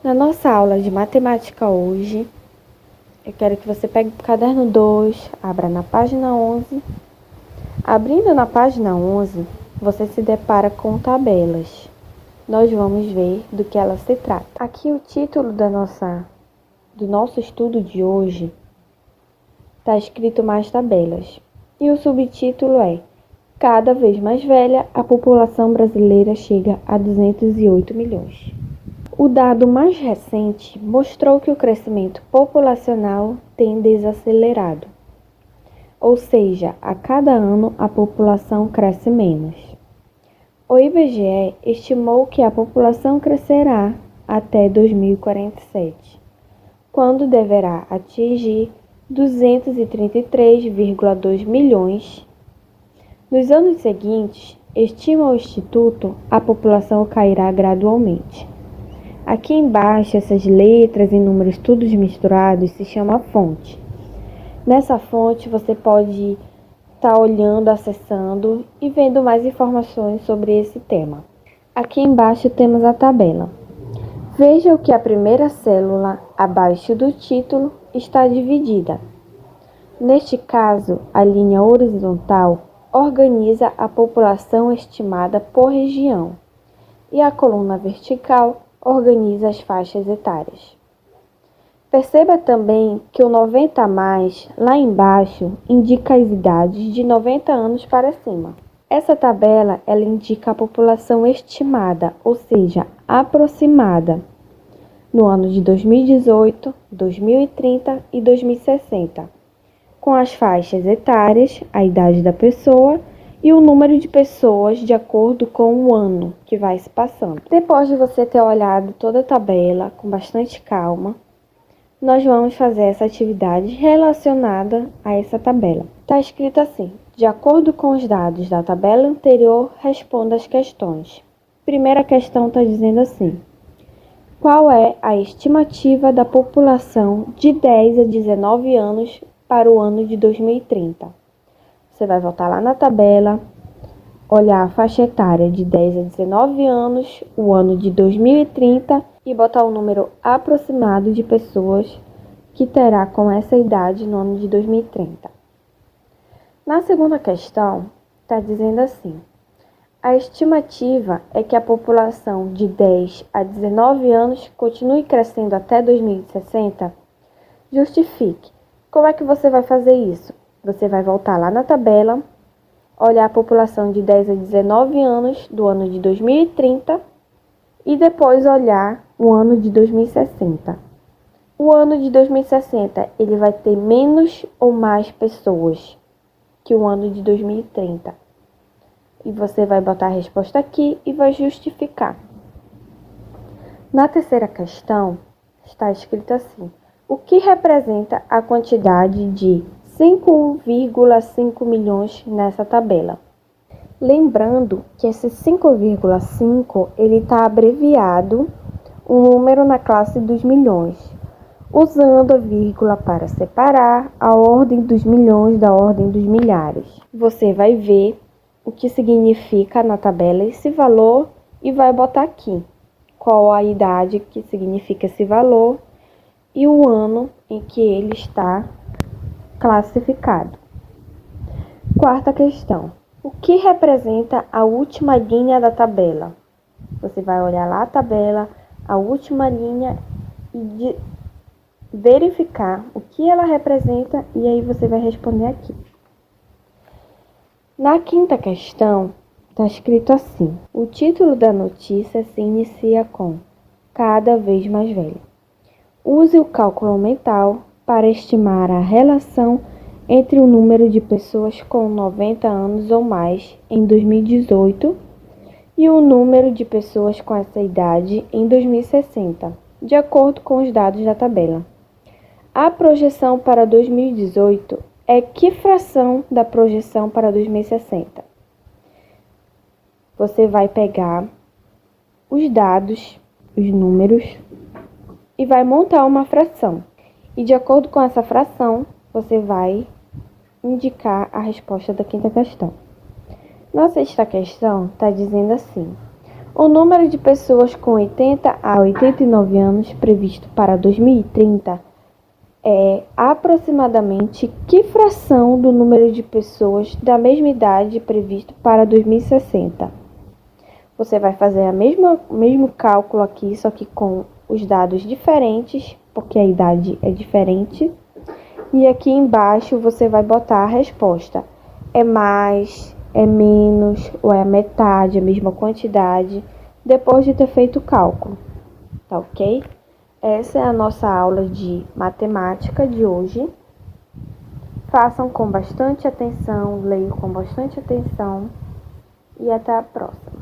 Na nossa aula de matemática hoje, eu quero que você pegue o caderno 2, abra na página 11. Abrindo na página 11, você se depara com tabelas. Nós vamos ver do que elas se tratam. Aqui o título do nosso estudo de hoje está escrito mais tabelas. E o subtítulo é: cada vez mais velha, a população brasileira chega a 208 milhões. O dado mais recente mostrou que o crescimento populacional tem desacelerado, ou seja, a cada ano a população cresce menos. O IBGE estimou que a população crescerá até 2047, quando deverá atingir 233,2 milhões. Nos anos seguintes, estima o Instituto, a população cairá gradualmente. Aqui embaixo, essas letras e números todos misturados se chama fonte. Nessa fonte você pode estar olhando, acessando e vendo mais informações sobre esse tema. Aqui embaixo temos a tabela. Veja que a primeira célula, abaixo do título, está dividida. Neste caso, a linha horizontal organiza a população estimada por região e a coluna vertical organiza as faixas etárias. Perceba também que o 90 a mais, lá embaixo, indica as idades de 90 anos para cima. Essa tabela, ela indica a população estimada, ou seja, aproximada, no ano de 2018, 2030 e 2060, com as faixas etárias, a idade da pessoa e o número de pessoas de acordo com o ano que vai se passando. Depois de você ter olhado toda a tabela com bastante calma, nós vamos fazer essa atividade relacionada a essa tabela. Está escrito assim: de acordo com os dados da tabela anterior, responda as questões. Primeira questão está dizendo assim: qual é a estimativa da população de 10 a 19 anos para o ano de 2030? Você vai voltar lá na tabela, olhar a faixa etária de 10 a 19 anos, o ano de 2030 e botar o número aproximado de pessoas que terá com essa idade no ano de 2030. Na segunda questão, está dizendo assim: a estimativa é que a população de 10 a 19 anos continue crescendo até 2060. Justifique. Como é que você vai fazer isso? Você vai voltar lá na tabela, olhar a população de 10 a 19 anos do ano de 2030 e depois olhar o ano de 2060. O ano de 2060, ele vai ter menos ou mais pessoas que o ano de 2030. E você vai botar a resposta aqui e vai justificar. Na terceira questão, está escrito assim: o que representa a quantidade de 5,5 milhões nessa tabela? Lembrando que esse 5,5 ele está abreviado, um número na classe dos milhões, usando a vírgula para separar a ordem dos milhões da ordem dos milhares. Você vai ver o que significa na tabela esse valor e vai botar aqui qual a idade que significa esse valor e o ano em que ele está classificado. Quarta questão: o que representa a última linha da tabela? Você vai olhar lá a tabela, a última linha e verificar o que ela representa e aí você vai responder aqui. Na quinta questão, está escrito assim: o título da notícia se inicia com cada vez mais velho. Use o cálculo mental para estimar a relação entre o número de pessoas com 90 anos ou mais em 2018 e o número de pessoas com essa idade em 2060, de acordo com os dados da tabela. A projeção para 2018 é que fração da projeção para 2060? Você vai pegar os dados, os números, e vai montar uma fração. E de acordo com essa fração, você vai indicar a resposta da quinta questão. Na sexta questão, está dizendo assim: o número de pessoas com 80 a 89 anos previsto para 2030 é aproximadamente que fração do número de pessoas da mesma idade previsto para 2060? Você vai fazer o mesmo cálculo aqui, só que com os dados diferentes, porque a idade é diferente. E aqui embaixo você vai botar a resposta. É mais, é menos, ou é a metade, a mesma quantidade, depois de ter feito o cálculo. Tá ok? Essa é a nossa aula de matemática de hoje. Façam com bastante atenção, leiam com bastante atenção e até a próxima.